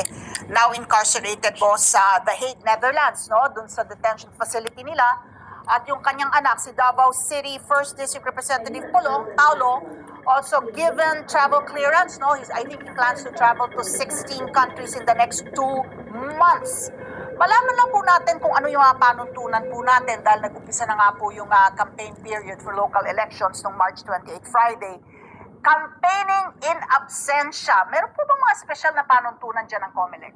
Duterte, now incarcerated po sa The Hague, Netherlands, no? Dun sa detention facility nila. At yung kanyang anak, si Davao City First District Representative Paulo, also given travel clearance, no? I think he plans to travel to 16 countries in the next 2 months. Malaman lang po natin kung ano yung panuntunan po natin dahil nag-umpisa na nga po yung campaign period for local elections noong March 28, Friday. Campaigning in absentia. Meron po bang mga special na panuntunan dyan ng COMELEC?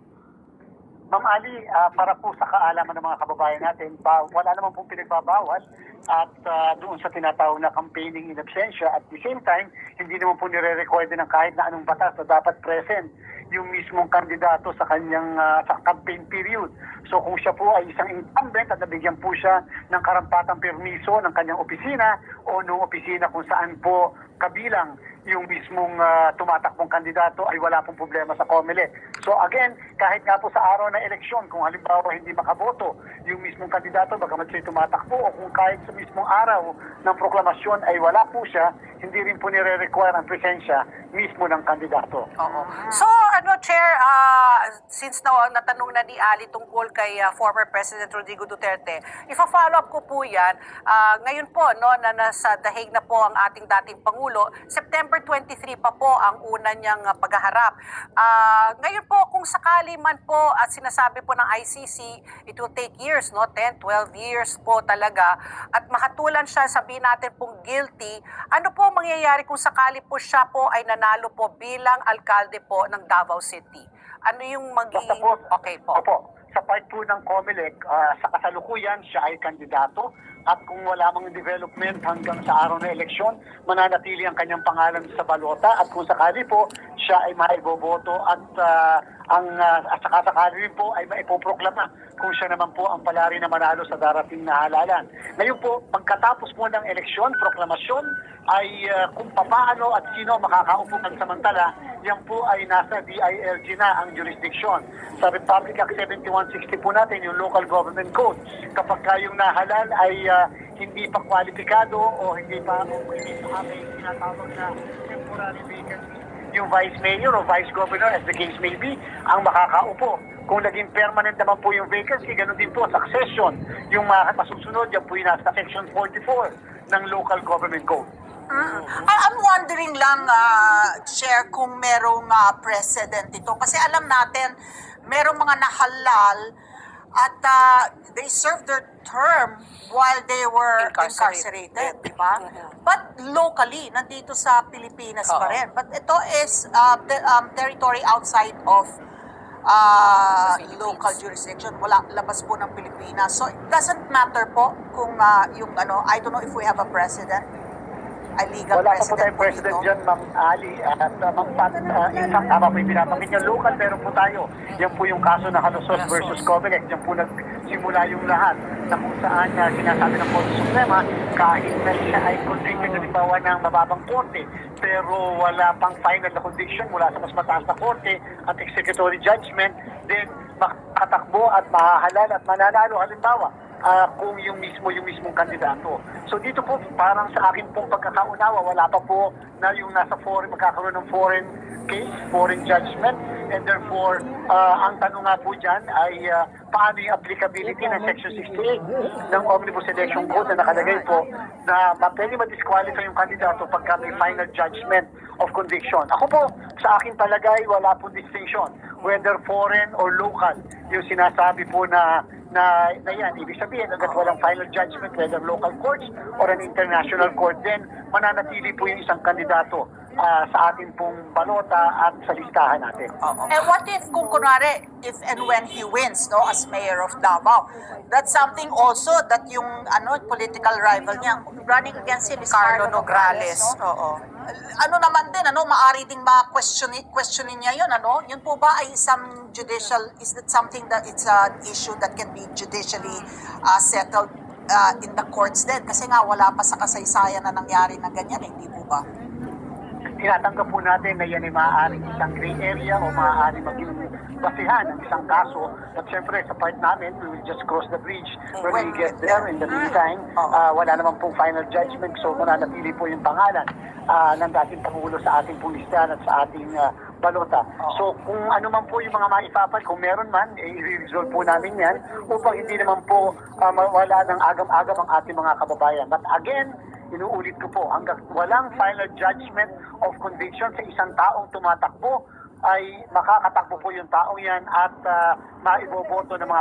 Ma'am Ali, para po sa kaalaman ng mga kababayan natin, wala naman pong pinagbabawal at doon sa tinatawag na campaigning in absentia. At the same time, hindi naman po nire-record ng kahit na anong batas na dapat present yung mismong kandidato sa kanyang sa campaign period. So kung siya po ay isang incumbent at nabigyan po siya ng karampatang permiso ng kanyang opisina o ng opisina kung saan po kabilang yung mismong tumatakbong kandidato ay wala pong problema sa COMELEC. So again, kahit nga po sa araw ng eleksyon, kung halimbawa hindi makaboto yung mismong kandidato, bagamat siya'y tumatakbo, o kung kahit sa mismong araw ng proklamasyon ay wala po siya, hindi rin po nire-require ang presensya mismo ng kandidato. Oo. So, Chair, since natanong na ni Ali tungkol kay former President Rodrigo Duterte, ifa-follow up ko po yan. Ngayon po, na nasa The Hague na po ang ating dating Pangulo, September 23 pa po ang una niyang paghaharap. Ngayon po, kung sakali man po at sinasabi po ng ICC, it will take years, 10, 12 years po talaga, at makatulan siya, sabihin natin pong guilty, ano po mangyayari kung sakali po siya po ay nanalo po bilang alkalde po ng Davao City? Ano yung magiging... Okay po. Opo. Sa part po ng COMELEC, sa kasalukuyan, siya ay kandidato at kung wala mang development hanggang sa araw ng eleksyon, mananatili ang kanyang pangalan sa balota at kung sakali po, siya ay maiboboto at sakasakali rin po ay maipoproklama kung siya naman po ang palari na manalo sa darating na halalan. Ngayon po, pagkatapos po ng eleksyon, proklamasyon, ay kung paano at sino makakaupo ng samantala, yan po ay nasa DILG na ang jurisdiction. Sa Republic Act 7160 po natin, yung Local Government Code, kapag kayong nahalal ay hindi pa kwalipikado o hindi pa may tinatawag na temporary vacancy, yung Vice Mayor o Vice Governor, as the case may be, ang makakaupo. Kung naging permanent naman po yung vacancy, ganun din po, succession. Yung masusunod, yan po yung nasa Section 44 ng Local Government Code. I'm wondering lang, Chair, kung merong precedent ito. Kasi alam natin, merong mga nahalal at they served their term while they were incarcerated, di ba? But locally, nandito sa Pilipinas pa rin. But ito is territory outside of local jurisdiction. Wala, labas po ng Pilipinas. So it doesn't matter po kung I don't know if we have a president. A legal wala pa po president tayong president dyan, Ma'am Ali. At Ma'am Pat, in fact, tama po yung binabanggit niya. Local, meron po tayo. Yan po yung kaso na Kalusot versus COMELEC. Yan po nagsimula yung lahat na kung saan sinasabi ng Korte Suprema, kahit na siya ay convicted na libawa ng mababang korte, pero wala pang final na conviction mula sa mas mataas na korte at executory judgment, then makatakbo at mahahalal at mananalo. Halimbawa, kung yung mismong kandidato. So dito po, parang sa akin pong pagkakaunawa, wala pa po na yung nasa foreign, magkakaroon ng foreign case, foreign judgment, and therefore, ang tanong nga po dyan ay paano yung applicability ng Section 68 ng Omnibus Election Code na nakalagay po na pwede ma-disqualify yung kandidato pagka may final judgment of conviction. Ako po, sa akin palagay, wala po distinction, whether foreign or local, yung sinasabi po na yan, ibig sabihin, agad walang final judgment, whether local courts or an international court, then mananatili po yung isang kandidato sa ating pong balota at sa listahan natin. And what if, kung kunwari, if and when he wins, as mayor of Davao, that's something also that yung political rival niya, running against him is Carlo Nograles. Oo. Ano naman din, maari ding questionin niya yun, Yun po ba ay isang judicial, is that something that it's an issue that can be judicially settled in the courts din? Kasi nga, wala pa sa kasaysayan na nangyari na ganyan, hindi po ba? tinatanggap po natin na yan ay maaaring isang gray area o maaaring maging basihan ng isang kaso. At syempre, sa part namin, we will just cross the bridge when we get there. In the meantime, wala naman pong final judgment. So, mananatili po yung pangalan ng dating Pangulo sa ating pong listahan at sa ating balota. So, kung ano man po yung mga maipapal, kung meron man, i-resolve po namin yan upang hindi naman po mawala ng agam-agam ang ating mga kababayan. But again, inuulit ko po, hanggang walang final judgment of conviction sa isang taong tumatakbo, ay makakatakbo po yung taong yan at maiboboto ng mga